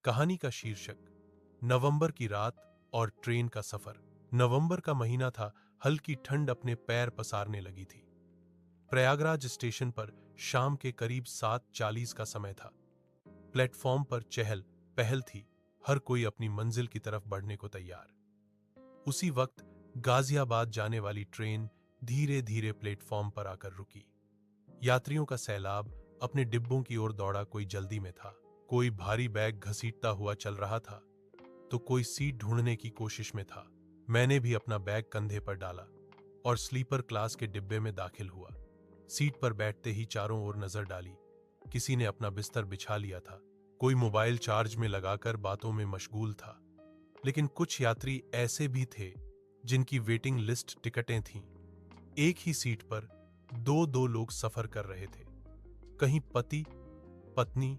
कहानी का शीर्षक नवंबर की रात और ट्रेन का सफर। नवंबर का महीना था। हल्की ठंड अपने पैर पसारने लगी थी। प्रयागराज स्टेशन पर शाम के करीब 7:40 का समय था। प्लेटफॉर्म पर चहल पहल थी। हर कोई अपनी मंजिल की तरफ बढ़ने को तैयार। उसी वक्त गाजियाबाद जाने वाली ट्रेन धीरे धीरे प्लेटफॉर्म पर आकर रुकी। यात्रियों का सैलाब अपने डिब्बों की ओर दौड़ा। कोई जल्दी में था, कोई भारी बैग घसीटता हुआ चल रहा था, तो कोई सीट ढूंढने की कोशिश में था। मैंने भी अपना बैग कंधे पर डाला और स्लीपर क्लास के डिब्बे में दाखिल हुआ। सीट पर बैठते ही चारों ओर नजर डाली। किसी ने अपना बिस्तर बिछा लिया था, कोई मोबाइल चार्ज में लगाकर बातों में मशगूल था। लेकिन कुछ यात्री ऐसे भी थे जिनकी वेटिंग लिस्ट टिकटें थीं। एक ही सीट पर दो दो लोग सफर कर रहे थे। कहीं पति पत्नी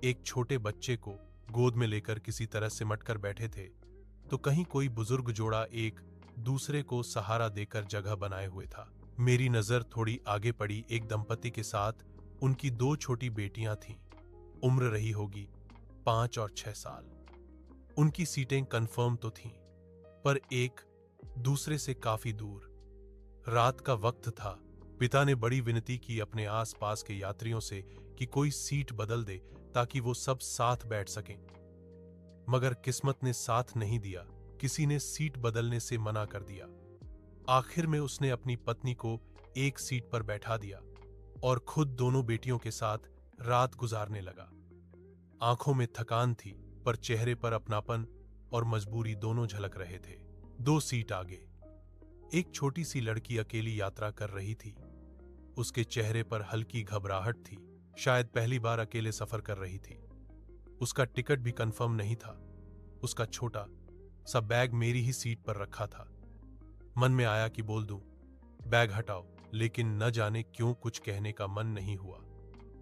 एक छोटे बच्चे को गोद में लेकर किसी तरह सिमट कर बैठे थे, तो कहीं कोई बुजुर्ग जोड़ा एक दूसरे को सहारा देकर जगह बनाए हुए था। मेरी नजर थोड़ी आगे पड़ी। एक दंपति के साथ उनकी 2 छोटी बेटियां थीं। उम्र रही होगी 5 और 6 साल। उनकी सीटें कंफर्म तो थीं, पर एक दूसरे से काफी दूर। रात का वक्त था। पिता ने बड़ी विनती की अपने आसपास के यात्रियों से कि कोई सीट बदल दे ताकि वो सब साथ बैठ सकें। मगर किस्मत ने साथ नहीं दिया। किसी ने सीट बदलने से मना कर दिया। आखिर में उसने अपनी पत्नी को एक सीट पर बैठा दिया और खुद दोनों बेटियों के साथ रात गुजारने लगा। आंखों में थकान थी, पर चेहरे पर अपनापन और मजबूरी दोनों झलक रहे थे। 2 सीट आगे एक छोटी सी लड़की अकेली यात्रा कर रही थी। उसके चेहरे पर हल्की घबराहट थी, शायद पहली बार अकेले सफर कर रही थी। उसका टिकट भी कंफर्म नहीं था। उसका छोटा सा बैग मेरी ही सीट पर रखा था। मन में आया कि बोल दूं, बैग हटाओ, लेकिन न जाने क्यों कुछ कहने का मन नहीं हुआ।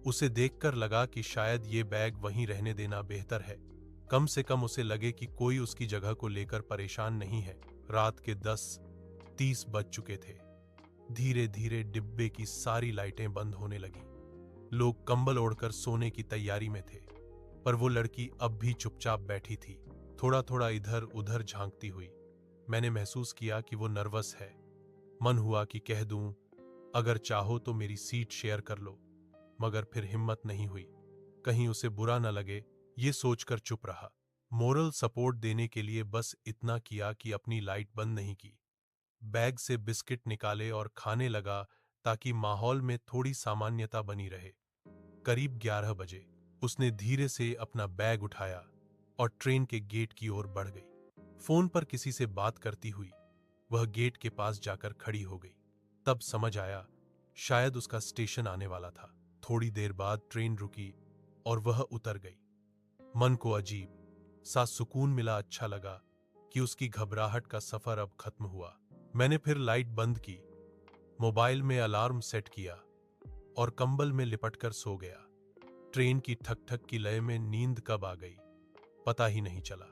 उसे देखकर लगा कि शायद ये बैग वहीं रहने देना बेहतर है। कम से कम उसे लगे कि कोई उसकी जगह को लेकर परेशान नहीं है। रात के 10:30 बज चुके थे। धीरे धीरे डिब्बे की सारी लाइटें बंद होने लगी। लोग कंबल ओढ़कर सोने की तैयारी में थे, पर वो लड़की अब भी चुपचाप बैठी थी, थोड़ा थोड़ा इधर उधर झांकती हुई। मैंने महसूस किया कि वो नर्वस है। मन हुआ कि कह दूं, अगर चाहो तो मेरी सीट शेयर कर लो, मगर फिर हिम्मत नहीं हुई। कहीं उसे बुरा न लगे, ये सोचकर चुप रहा। मोरल सपोर्ट देने के लिए बस इतना किया कि अपनी लाइट बंद नहीं की। बैग से बिस्किट निकाले और खाने लगा ताकि माहौल में थोड़ी सामान्यता बनी रहे। करीब 11 बजे उसने धीरे से अपना बैग उठाया और ट्रेन के गेट की ओर बढ़ गई। फोन पर किसी से बात करती हुई वह गेट के पास जाकर खड़ी हो गई। तब समझ आया, शायद उसका स्टेशन आने वाला था। थोड़ी देर बाद ट्रेन रुकी और वह उतर गई। मन को अजीब सा सुकून मिला। अच्छा लगा कि उसकी घबराहट का सफर अब खत्म हुआ। मैंने फिर लाइट बंद की, मोबाइल में अलार्म सेट किया और कंबल में लिपटकर सो गया। ट्रेन की ठक ठक की लय में नींद कब आ गई पता ही नहीं चला।